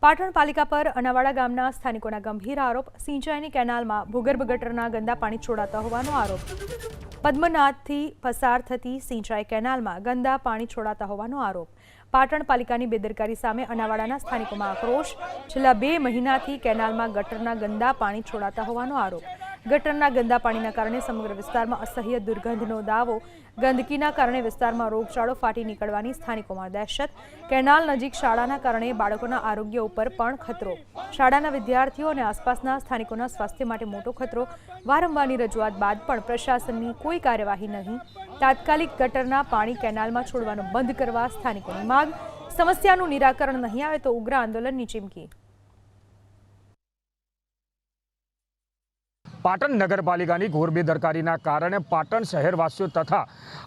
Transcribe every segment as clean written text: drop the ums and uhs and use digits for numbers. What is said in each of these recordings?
પાટણ પાલિકા પર અનાવાડા ગામના સ્થાનિકોના ગંભીર આરોપ। સિંચાઈની કેનાલમાં ભૂગર્ભ ગટરના ગંદા પાણી છોડાતા હોવાનો આરોપ। પદ્મનાથથી પસાર થતી સિંચાઈ કેનાલમાં ગંદા પાણી છોડાતા હોવાનો આરોપ। પાટણ પાલિકાની બેદરકારી સામે અનાવાડાના સ્થાનિકોમાં આક્રોશ। છેલ્લા 2 મહિનાથી કેનાલમાં ગટરના ગંદા પાણી છોડાતા હોવાનો આરોપ। ગટરના ગંદા પાણીના કારણે સમગ્ર વિસ્તારમાં અસહ્ય દુર્ગંધનો દાવો। ગંદકીના કારણે વિસ્તારમાં રોગચાળો ફાટી નીકળવાની સ્થાનિકોમાં દહેશત। કેનાલ નજીક શાળાના કારણે બાળકોના આરોગ્ય ઉપર પણ ખતરો। શાળાના વિદ્યાર્થીઓ અને આસપાસના સ્થાનિકોના સ્વાસ્થ્ય માટે મોટો ખતરો। વારંવારની રજૂઆત બાદ પણ પ્રશાસનની કોઈ કાર્યવાહી નહીં। તાત્કાલિક ગટરના પાણી કેનાલમાં છોડવાનું બંધ કરવા સ્થાનિકોની માંગ। સમસ્યાનું નિરાકરણ નહીં આવે તો ઉગ્ર આંદોલનની ચીમકી। પાટણ નગરપાલિકાની ઘોર બેદરકારીના કારણે પાટણ શહેરવાસીઓ તથા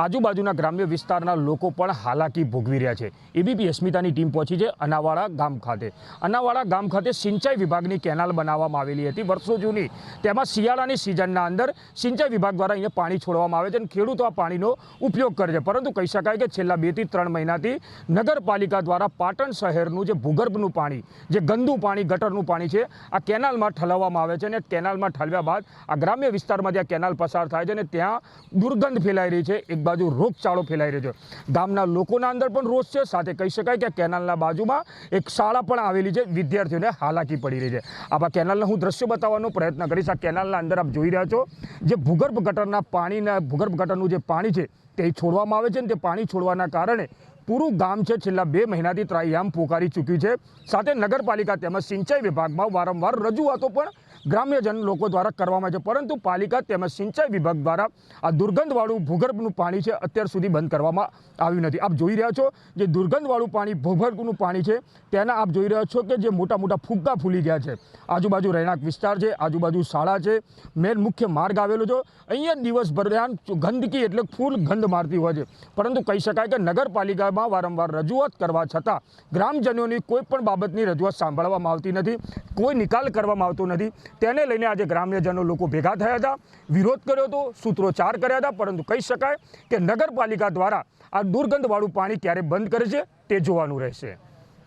આજુબાજુના ગ્રામ્ય વિસ્તારના લોકો પણ હાલાકી ભોગવી રહ્યા છે। એબીપી અસ્મિતાની ટીમ પહોંચી છે અનાવાડા ગામ ખાતે। અનાવાડા ગામ ખાતે સિંચાઈ વિભાગની કેનાલ બનાવવામાં આવેલી હતી વર્ષો જૂની। તેમાં શિયાળાની સિઝનના અંદર સિંચાઈ વિભાગ દ્વારા અહીંયા પાણી છોડવામાં આવે છે અને ખેડૂતો આ પાણીનો ઉપયોગ કરે છે। પરંતુ કહી શકાય કે છેલ્લા 2 થી 3 મહિનાથી નગરપાલિકા દ્વારા પાટણ શહેરનું જે ભૂગર્ભનું પાણી, જે ગંદુ પાણી, ગટરનું પાણી છે, આ કેનાલમાં ઠલવવામાં આવે છે અને કેનાલમાં ઠલવ્યા બાદ આ ગ્રામ્ય વિસ્તારમાં જ્યાં કેનાલ પસાર થાય છે અને ત્યાં દુર્ગંધ ફેલાઈ રહી છે। એક બાજુ રોગચાળો ફેલાઈ રહ્યો છે। ગામના લોકોના અંદર પણ રોષ છે। સાથે કહી શકાય કે કેનાલના બાજુમાં એક શાળા પણ આવેલી છે। વિદ્યાર્થીઓને હાલાકી પડી રહી છે। આ કેનાલના હું દ્રશ્ય બતાવવાનો પ્રયત્ન કરીશ। આ કેનાલના અંદર આપ જોઈ રહ્યા છો જે ભૂગર્ભ ગટરના પાણીના ભૂગર્ભ ગટરનું જે પાણી છે તે છોડવામાં આવે છે અને તે પાણી છોડવાના કારણે પૂરું ગામ છે છેલ્લા 2 મહિનાથી ત્રાહિમામ પોકારી ચૂક્યું છે। સાથે નગરપાલિકા તેમજ સિંચાઈ વિભાગમાં વારંવાર રજૂઆતો પણ ગ્રામ્યજન લોકો દ્વારા કરવામાં આવે છે, પરંતુ પાલિકા તેમજ સિંચાઈ વિભાગ દ્વારા આ દુર્ગંધવાળું ભૂગર્ભનું પાણી છે અત્યાર સુધી બંધ કરવામાં આવ્યું નથી। આપ જોઈ રહ્યા છો જે દુર્ગંધવાળું પાણી, ભૂગર્ભનું પાણી છે તેના આપ જોઈ રહ્યા છો કે જે મોટા મોટા ફુગ્ગા ફૂલી ગયા છે। આજુબાજુ રહેણાંક વિસ્તાર છે, આજુબાજુ શાળા છે, મેન મુખ્ય માર્ગ આવેલો છે। અહીંયા દિવસભર દરમિયાન ગંદકી એટલે ફૂલ ગંધ મારતી હોય છે, પરંતુ કહી શકાય કે નગરપાલિકામાં વારંવાર રજૂઆત કરવા છતાં ગ્રામજનોની કોઈ પણ બાબતની રજૂઆત સાંભળવામાં આવતી નથી, કોઈ નિકાલ કરવામાં આવતો નથી। તેને લઈને આજે ગ્રામ્યજનો લોકો ભેગા થયા હતા, વિરોધ કર્યો હતો, સૂત્રોચ્ચાર કર્યા હતા, પરંતુ કહી શકાય કે નગરપાલિકા દ્વારા આ દુર્ગંધવાળું પાણી ક્યારે બંધ કરે છે તે જોવાનું રહેશે।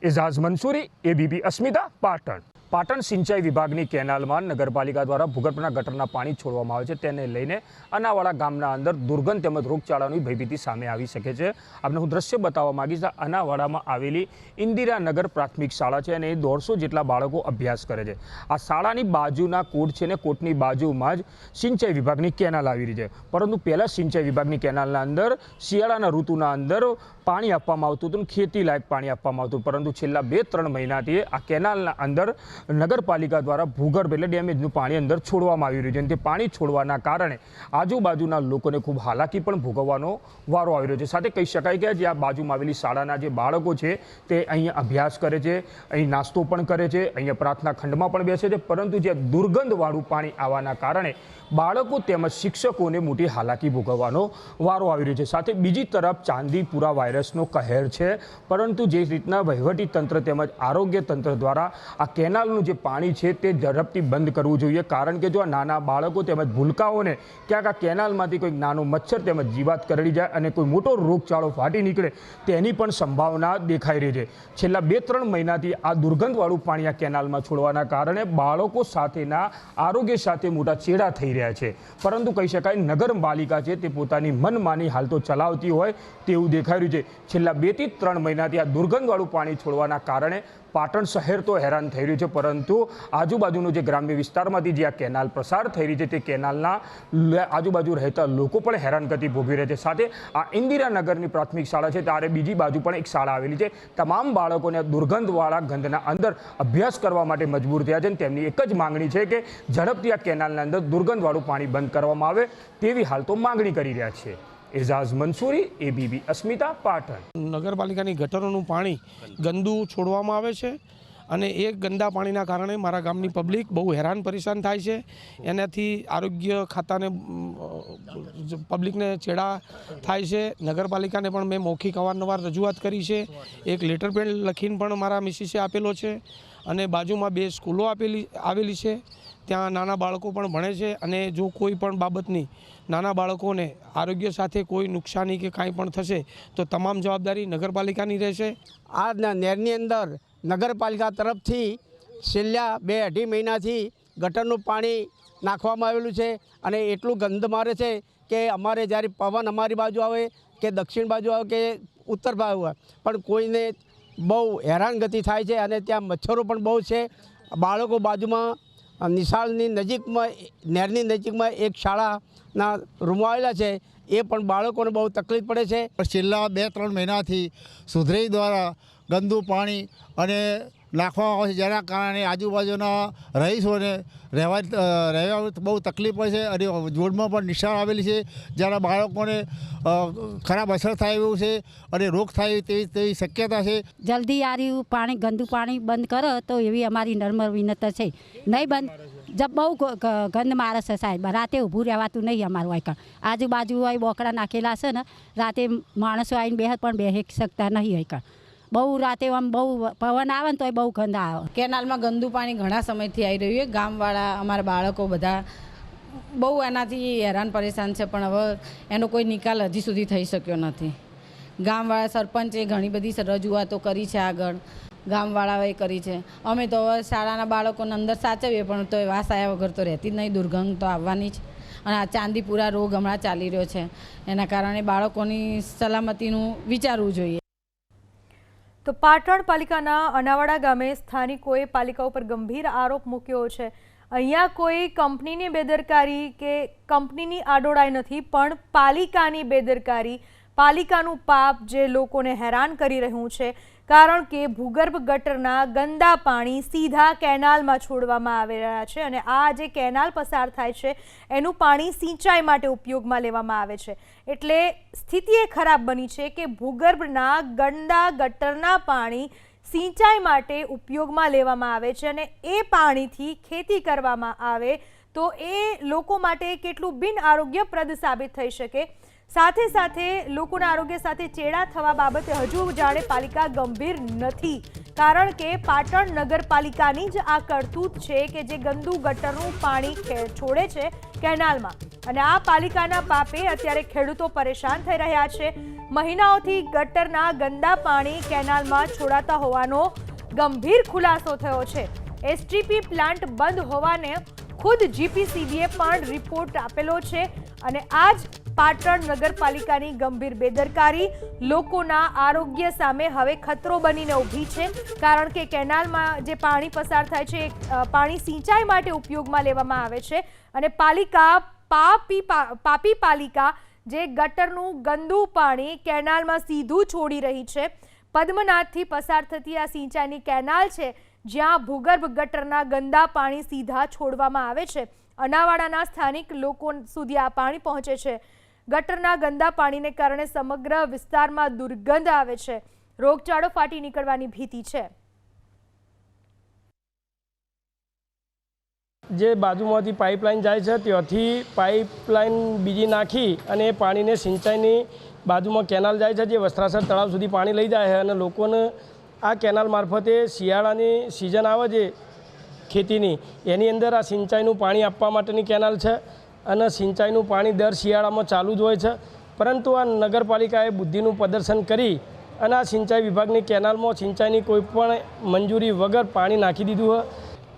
એઝાઝ મંસૂરી, એબીપી અસ્મિતા, પાટણ। પાટણ સિંચાઈ વિભાગની કેનાલમાં નગરપાલિકા દ્વારા ભૂગર્ભના ગટરના પાણી છોડવામાં આવે છે, તેને લઈને અનાવાડા ગામના અંદર દુર્ગંધ તેમજ રોગચાળાની ભયભીતિ સામે આવી શકે છે। આપણે હું દ્રશ્ય બતાવવા માંગીશ। અનાવાડામાં આવેલી ઇન્દિરાનગર પ્રાથમિક શાળા છે અને 150 જેટલા બાળકો અભ્યાસ કરે છે। આ શાળાની બાજુના કોટ છે ને કોટની બાજુમાં જ સિંચાઈ વિભાગની કેનાલ આવી રહી છે, પરંતુ પહેલાં સિંચાઈ વિભાગની કેનાલના અંદર શિયાળાના ઋતુના અંદર પાણી આપવામાં આવતું હતું, ખેતી લાયક પાણી આપવામાં આવતું, પરંતુ છેલ્લા 2-3 મહિનાથી આ કેનાલના અંદર નગરપાલિકા દ્વારા ભૂગર્ભ એટલે ડેમેજનું પાણી અંદર છોડવામાં આવી રહ્યું છે અને તે પાણી છોડવાના કારણે આજુબાજુના લોકોને ખૂબ હાલાકી પણ ભોગવવાનો વારો આવી રહ્યો છે। સાથે કહી શકાય કે જે આ બાજુમાં આવેલી શાળાના જે બાળકો છે તે અહીંયા અભ્યાસ કરે છે, અહીં નાસ્તો પણ કરે છે, અહીંયા પ્રાર્થના ખંડમાં પણ બેસે છે, પરંતુ જે દુર્ગંધવાળું પાણી આવવાના કારણે બાળકો તેમજ શિક્ષકોને મોટી હાલાકી ભોગવવાનો વારો આવી રહ્યો છે। સાથે બીજી તરફ ચાંદીપુરા વાયરસનો કહેર છે, પરંતુ જે રીતના વહીવટી તંત્ર તેમજ આરોગ્ય તંત્ર દ્વારા આ કેનાલનું જે પાણી છે તે ઝડપથી બંધ કરવું જોઈએ, કારણ કે જો આ નાના બાળકો તેમજ ભૂલકાઓને ક્યાંક આ કેનાલમાંથી કોઈ નાનો મચ્છર તેમજ જીવાત કરડી જાય અને કોઈ મોટો રોગચાળો ફાટી નીકળે તેની પણ સંભાવના દેખાઈ રહી છે। છેલ્લા 2-3 મહિનાથી આ દુર્ગંધવાળું પાણી આ કેનાલમાં છોડવાના કારણે બાળકો સાથેના આરોગ્ય સાથે મોટા ચેડા થઈ રહ્યા છે, પરંતુ કહી શકાય નગરપાલિકા છે તે પોતાની મનમાની હાલતો ચલાવતી હોય તેવું દેખાઈ રહ્યું છે। છેલ્લા 2 થી 3 મહિનાથી આ દુર્ગંધવાળું પાણી છોડવાના કારણે પાટણ શહેર તો હેરાન થઈ રહ્યું છે, પરંતુ આજુબાજુનું જે ગ્રામ્ય વિસ્તારમાંથી જે આ કેનાલ પસાર થઈ રહી છે તે કેનાલના આજુબાજુ રહેતા લોકો પણ હેરાનગતિ ભોગવી રહ્યા છે। સાથે આ ઇન્દિરાનગરની પ્રાથમિક શાળા છે ત્યારે બીજી બાજુ પણ એક શાળા આવેલી છે। તમામ બાળકોને દુર્ગંધવાળા ગંધના અંદર અભ્યાસ કરવા માટે મજબૂર થયા છે અને તેમની એક જ માંગણી છે કે ઝડપથી આ કેનાલના અંદર દુર્ગંધવાળું પાણી બંધ કરવામાં આવે તેવી હાલ તો માંગણી કરી રહ્યા છે। એઝાઝ મંસૂરી, એબીપી અસ્મિતા, પાટણ। નગરપાલિકાની ગટરોનું પાણી ગંદુ છોડવામાં આવે છે અને એ ગંદા પાણીના કારણે મારા ગામની પબ્લિક બહુ હેરાન પરેશાન થાય છે। એનાથી આરોગ્ય ખાતાને પબ્લિકને ચેડા થાય છે। નગરપાલિકાને પણ મેં મૌખિક અવારનવાર રજૂઆત કરી છે, એક લેટર પેડ લખીને પણ મારા મિસિસે આપેલો છે અને બાજુમાં 2 સ્કૂલો આવેલી છે, ત્યાં નાના બાળકો પણ ભણે છે અને જો કોઈ પણ બાબતની નાના બાળકોને આરોગ્ય સાથે કોઈ નુકસાની કે કાંઈ પણ થશે તો તમામ જવાબદારી નગરપાલિકાની રહેશે। આ નહેરની અંદર નગરપાલિકા તરફથી છેલ્લા 2-2.5 મહિનાથી ગટરનું પાણી નાખવામાં આવેલું છે અને એટલું ગંધ મારે છે કે અમારે જ્યારે પવન અમારી બાજુ આવે કે દક્ષિણ બાજુ આવે કે ઉત્તર બાજુ આવે પણ કોઈને બહુ હેરાનગતિ થાય છે અને ત્યાં મચ્છરો પણ બહુ છે. બાળકો બાજુમાં નિશાળની નજીકમાં નહેરની નજીકમાં એક શાળાના રૂમો આવેલા છે, એ પણ બાળકોને બહુ તકલીફ પડે છે. છેલ્લા 2-3 મહિનાથી સુધરાઈ દ્વારા ગંદુ પાણી અને નાખવામાં આવે છે, જેના કારણે આજુબાજુના રહીશોને રહેવા બહુ તકલીફ પડે છે અને જોડમાં પણ નિશાળ આવેલી છે, જેના બાળકોને ખરાબ અસર થાય એવું છે અને રોગ થાય તેવી શક્યતા છે. જલ્દી આ રહ્યું પાણી ગંદુ પાણી બંધ કરો તો એવી અમારી નર્મ વિનંતી છે. નહીં બંધ જબ બહુ ગંદ મારે છે સાહેબ. રાતે ઊભું રહેવાતું નહીં અમારું વાયકણ. આજુબાજુ હોય બોકડા નાખેલા છે ને, રાતે માણસો આવીને બેસે પણ બેસી શકતા નહીં વાયકણ. બહુ રાતે આમ બહુ પવન આવે ને તો બહુ ગંધ આવે. કેનાલમાં ગંદુ પાણી ઘણા સમયથી આવી રહ્યું છે. ગામવાળા અમારા બાળકો બધા બહુ એનાથી હેરાન પરેશાન છે, પણ હવે એનો કોઈ નિકાલ હજી સુધી થઈ શક્યો નથી. ગામવાળા સરપંચે ઘણી બધી રજૂઆતો કરી છે, આગળ ગામવાળાએ કરી છે. અમે તો હવે શાળાના બાળકોને અંદર સાચવીએ, પણ તો વાસ આવ્યા વગર તો રહેતી જ નહીં. દુર્ગંધ તો આવવાની જ. અને આ ચાંદીપુરા રોગ હમણાં ચાલી રહ્યો છે, એના કારણે બાળકોની સલામતીનું વિચારવું જોઈએ. તો પાટણ પાલિકાના અનાવાડા ગામે સ્થાનિકોએ પાલિકા ઉપર ગંભીર આરોપ મૂક્યો છે. અહીંયા કોઈ કંપનીની બેદરકારી કે કંપનીની આડોડાઈ નથી, પણ પાલિકાની બેદરકારી, પાલિકાનું પાપ જે લોકોને હેરાન કરી રહ્યું છે. કારણ કે ભૂગર્ભ ગટરના ગંદા પાણી સીધા કેનાલમાં છોડવામાં આવી રહ્યા છે અને આ જે કેનાલ પસાર થાય છે એનું પાણી સિંચાઈ માટે ઉપયોગમાં લેવામાં આવે છે. એટલે સ્થિતિ એ ખરાબ બની છે કે ભૂગર્ભના ગંદા ગટરના પાણી સિંચાઈ માટે ઉપયોગમાં લેવામાં આવે છે અને એ પાણીથી ખેતી કરવામાં આવે તો એ લોકો માટે કેટલું બિન આરોગ્યપ્રદ સાબિત થઈ શકે. સાથે સાથે લોકોના આરોગ્ય સાથે ચેડા થવા બાબતે હજુ જાણે પાલિકા ગંભીર નથી. કારણ કે પાટણ નગરપાલિકાની જ આ કરતૂત છે કે જે ગંદુ ગટરનું પાણી છોડે છે કેનાલમાં, અને આ પાલિકાના પાપે અત્યારે ખેડૂતો પરેશાન થઈ રહ્યા છે. મહિનાઓથી ગટરના ગંદા પાણી કેનાલમાં છોડાતા હોવાનો ગંભીર ખુલાસો થયો છે. એસટીપી પ્લાન્ટ બંધ હોવાને ખુદ જીપીસીબીએ પણ રિપોર્ટ આપેલો છે અને આ જ પાટણ નગરપાલિકાની ગંભીર બેદરકારી લોકોના આરોગ્ય સામે હવે ખતરો બનીને ઊભી છે. કારણ કે કેનાલમાં જે પાણી પસાર થાય છે એ પાણી સિંચાઈ માટે ઉપયોગમાં લેવામાં આવે છે અને પાલિકા પાપી પાલિકા જે ગટરનું ગંદુ પાણી કેનાલમાં સીધું છોડી રહી છે. પદ્મનાથથી પસાર થતી આ સિંચાઈની કેનાલ છે જ્યાં ભૂગર્ભ ગટરના ગંદા પાણી સીધા છોડવામાં આવે છે. અનાવાડાના સ્થાનિક લોકો સુધી આ પાણી પહોંચે છે. ગટરના ગંદા પાણીને કારણે સમગ્ર વિસ્તારમાં દુર્ગંધ આવે છે. રોગચાળો ફાટી નીકળવાની ભીતિ છે. જે બાજુમાંથી પાઇપલાઇન જાય છે ત્યાંથી પાઇપલાઇન બીજી નાખી અને એ પાણીને સિંચાઈની બાજુમાં કેનાલ જાય છે જે વસ્ત્રાસર તળાવ સુધી પાણી લઈ જાય છે અને લોકોને આ કેનાલ મારફતે શિયાળાની સિઝન આવે છે ખેતીની, એની અંદર આ સિંચાઈનું પાણી આપવા માટેની કેનાલ છે અને સિંચાઈનું પાણી દર શિયાળામાં ચાલુ જ હોય છે. પરંતુ આ નગરપાલિકાએ બુદ્ધિનું પ્રદર્શન કરી અને આ સિંચાઈ વિભાગની કેનાલમાં સિંચાઈની કોઈ પણ મંજૂરી વગર પાણી નાખી દીધું હોય.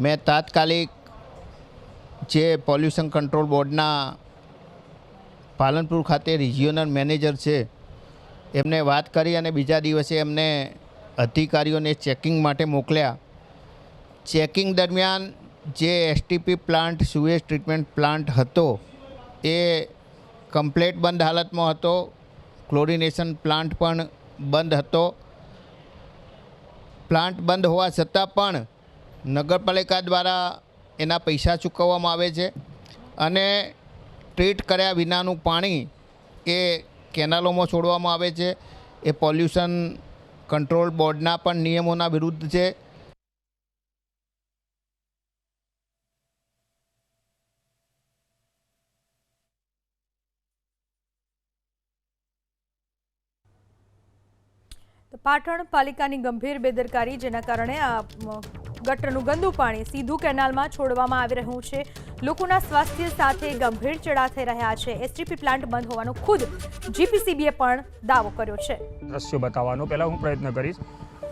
મેં તાત્કાલિક જે પોલ્યુશન કંટ્રોલ બોર્ડના પાલનપુર ખાતે રિજિયોનલ મેનેજર છે એમને વાત કરી અને બીજા દિવસે એમને અધિકારીઓને ચેકિંગ માટે મોકલ્યા. ચેકિંગ દરમિયાન જે STP plant sewage treatment plant હતો એ કમ્પ્લેટ બંધ હાલતમાં હતો. ક્લોરિનેશન પ્લાન્ટ પણ બંધ હતો. પ્લાન્ટ બંધ હોવા છતાં પણ નગરપાલિકા દ્વારા એના પૈસા ચૂકવવામાં આવે છે અને ટ્રીટ કર્યા વિનાનું પાણી એ કેનાલોમાં છોડવામાં આવે છે. એ પોલ્યુશન કંટ્રોલ બોર્ડના પણ નિયમોના વિરુદ્ધ છે. પાટણ પાલિકાની ગંભીર બેદરકારી જેના કારણે આ ગટરનું ગંદુ પાણી સીધું કેનાલમાં છોડવામાં આવી રહ્યું છે. લોકોના સ્વાસ્થ્ય સાથે ગંભીર ચેડા થઈ રહ્યા છે. એસટીપી પ્લાન્ટ બંધ હોવાનો ખુદ જીપીસીબીએ પણ દાવો કર્યો છે. દ્રશ્યો બતાવવાનો પહેલાં હું પ્રયત્ન કરીશ.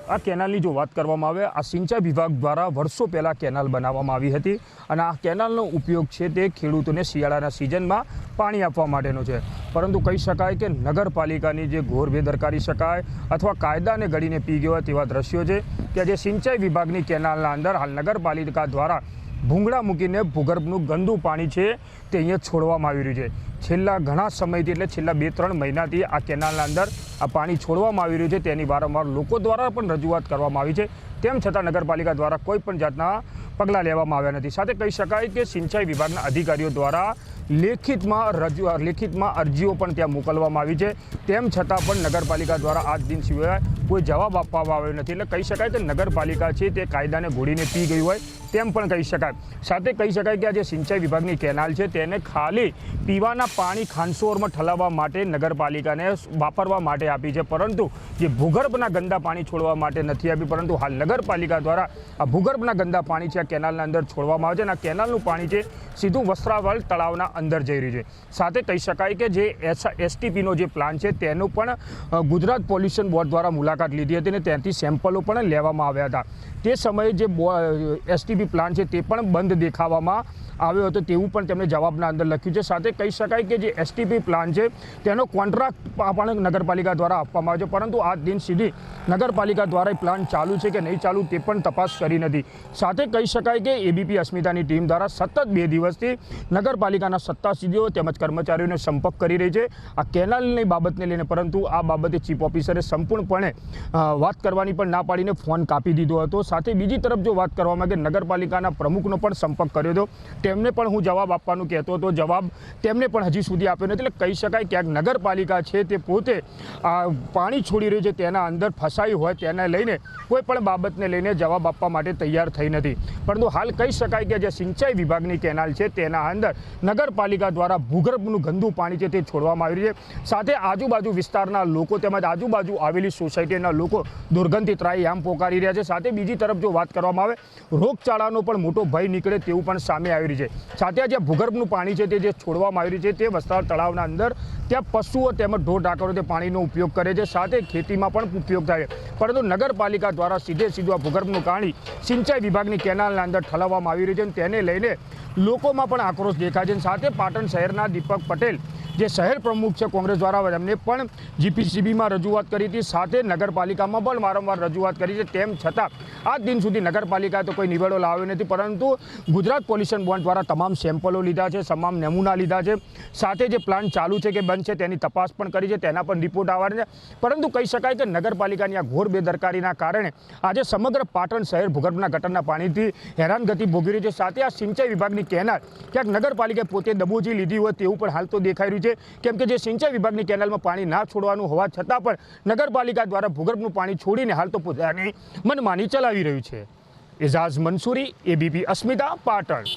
આ કેનાલની જો વાત કરવામાં આવે, આ સિંચાઈ વિભાગ દ્વારા વર્ષો પહેલાં કેનાલ બનાવવામાં આવી હતી અને આ કેનાલનો ઉપયોગ છે તે ખેડૂતોને શિયાળાના સિઝનમાં પાણી આપવા માટેનો છે. પરંતુ કહી શકાય કે નગરપાલિકાની જે ઘોર બેદરકારી શકાય અથવા કાયદાને ગળીને પી ગયો તેવા દ્રશ્યો છે કે જે સિંચાઈ વિભાગની કેનાલના અંદર હાલ નગરપાલિકા દ્વારા ભૂંગળા મૂકીને ભૂગર્ભનું ગંદુ પાણી છે તે અહીંયા છોડવામાં આવી રહ્યું છે. છેલ્લા ઘણા સમયથી એટલે છેલ્લા 2-3 મહિનાથી આ કેનાલના અંદર આ પાણી છોડવામાં આવી રહ્યું છે. તેની વારંવાર લોકો દ્વારા પણ રજૂઆત કરવામાં આવી છે. તેમ છતાં નગરપાલિકા દ્વારા કોઈ પણ જાતના પગલાં લેવામાં આવ્યા નથી. સાથે કહી શકાય કે સિંચાઈ વિભાગના અધિકારીઓ દ્વારા લેખિતમાં અરજીઓ પણ ત્યાં મોકલવામાં આવી છે. તેમ છતાં પણ નગરપાલિકા દ્વારા આજ દિન સિવાય કોઈ જવાબ આપવામાં આવ્યો નથી. એટલે કહી શકાય કે નગરપાલિકા છે તે કાયદાને ઘોડીને પી ગઈ હોય તેમ પણ કહી શકાય. સાથે કહી શકાય કે આ જે સિંચાઈ વિભાગની કેનાલ છે તેને ખાલી પીવાના પાણી ખાનસોરમાં ઠલાવવા માટે નગરપાલિકાને વાપરવા માટે આપી છે, પરંતુ જે ભૂગર્ભના ગંદા પાણી છોડવા માટે નથી આપી. પરંતુ હાલ નગરપાલિકા દ્વારા આ ભૂગર્ભના ગંદા પાણી છે આ કેનાલના અંદર છોડવામાં આવે છે અને આ કેનાલનું પાણી છે સીધું વસ્ત્રાવલ તળાવના અંદર જઈ રહ્યું છે. સાથે કહી શકાય કે જે એસટીપીનો જે પ્લાન છે તેનું પણ ગુજરાત પોલ્યુશન બોર્ડ દ્વારા મુલાકાત લીધી હતી અને ત્યાંથી સેમ્પલો પણ લેવામાં આવ્યા હતા. તે સમયે જે એસટીપી પ્લાન છે તે પણ બંધ દેખાવામાં આવ્યો હતો તેવું પણ તેમણે જવાબના અંદર લખ્યું છે. સાથે કહી શકાય કે જે એસટીપી પ્લાન છે તેનો કોન્ટ્રાક્ટ પણ નગરપાલિકા દ્વારા આપવામાં આવ્યો છે, પરંતુ આજ દિન સુધી નગરપાલિકા દ્વારા પ્લાન ચાલુ છે કે નહીં ચાલુ તે પણ તપાસ કરી નથી. સાથે કહી શકાય કે એબીપી અસ્મિતાની ટીમ દ્વારા સતત 2 દિવસથી નગરપાલિકાના સત્તાધીશો તેમજ કર્મચારીઓને સંપર્ક કરી રહી છે આ કેનાલની બાબતને લઈને, પરંતુ આ બાબતે ચીફ ઓફિસરે સંપૂર્ણપણે વાત કરવાની પણ ના પાડીને ફોન કાપી દીધો હતો. સાથે બીજી તરફ જો વાત કરવામાં આવે કે નગરપાલિકાના પ્રમુખનો પણ સંપર્ક કર્યો હતો, તેમને પણ હું જવાબ આપવાનું કહેતો હતો, જવાબ તેમને પણ હજી સુધી આપ્યો નથી. એટલે કહી શકાય ક્યાંક નગરપાલિકા છે તે પોતે આ પાણી છોડી રહ્યું છે તેના અંદર ફસાઈ હોય તેને લઈને કોઈ પણ બાબતને લઈને જવાબ આપવા માટે તૈયાર થઈ નથી. પરંતુ હાલ કહી શકાય કે જે સિંચાઈ વિભાગની કેનાલ છે તેના અંદર નગરપાલિકા દ્વારા ભૂગર્ભનું ગંદુ પાણી છે તે છોડવામાં આવી રહ્યું છે. સાથે આજુબાજુ વિસ્તારના લોકો તેમજ આજુબાજુ આવેલી સોસાયટીના લોકો દુર્ગંધથી ત્રાહિયામ પોકારી રહ્યા છે. સાથે બીજી તરફ જો વાત કરવામાં આવે રોગચાળાનો પણ મોટો ભય નીકળે તેવું પણ સામે આવી રહ્યું છે. સાથે આ જે ભૂગર્ભનું પાણી છે તે જે છોડવામાં આવી રહ્યું છે તે વસ્ત્રાલ તળાવના અંદર ત્યાં પશુઓ તેમજ ઢોર ઢાંકરો તે પાણીનો ઉપયોગ કરે છે. સાથે ખેતીમાં પણ ઉપયોગ થાય છે, પરંતુ નગરપાલિકા દ્વારા સીધું આ ભૂગર્ભનું પાણી સિંચાઈ વિભાગની કેનાલના અંદર ઠલાવવામાં આવી રહ્યું છે. તેને લઈને લોકોમાં પણ આક્રોશ દેખાય છે. સાથે પાટણ શહેરના દીપક પટેલ જે શહેર પ્રમુખ છે કોંગ્રેસ દ્વારા, એમને પણ જીપીસીબીમાં રજૂઆત કરી હતી. સાથે નગરપાલિકામાં પણ વારંવાર રજૂઆત કરી છે. તેમ છતાં આજ દિન સુધી નગરપાલિકાએ તો કોઈ નિવેડો લાવ્યો નથી, પરંતુ ગુજરાત પોલ્યુશન બોર્ડ દ્વારા તમામ સેમ્પલો લીધા છે, તમામ નમૂના લીધા છે. સાથે જે પ્લાન ચાલુ છે કે બંધ છે તેની તપાસ પણ કરી છે, તેના પણ રિપોર્ટ આવવાના છે. પરંતુ કહી શકાય કે નગરપાલિકાની આ ઘોર બેદરકારીના કારણે આજે સમગ્ર પાટણ શહેર ભૂગર્ભના ગટરના પાણીથી હેરાનગતિ ભોગવી રહ્યું છે. સાથે આ સિંચાઈ વિભાગની કેનાલ ક્યાંક નગરપાલિકાએ પોતે દબોચી લીધી હોય તેવું પણ હાલ તો દેખાઈ રહ્યું છે. કેમ કે જે સિંચાઈ વિભાગની કેનાલમાં પાણી ના છોડવાનું હોવા છતાં પણ નગરપાલિકા દ્વારા ભૂગર્ભનું પાણી છોડીને હાલ તો પોતાની મનમાની ચલાવી રહ્યું છે. એઝાઝ મંસૂરી, એબીપી અસ્મિતા, પાટણ.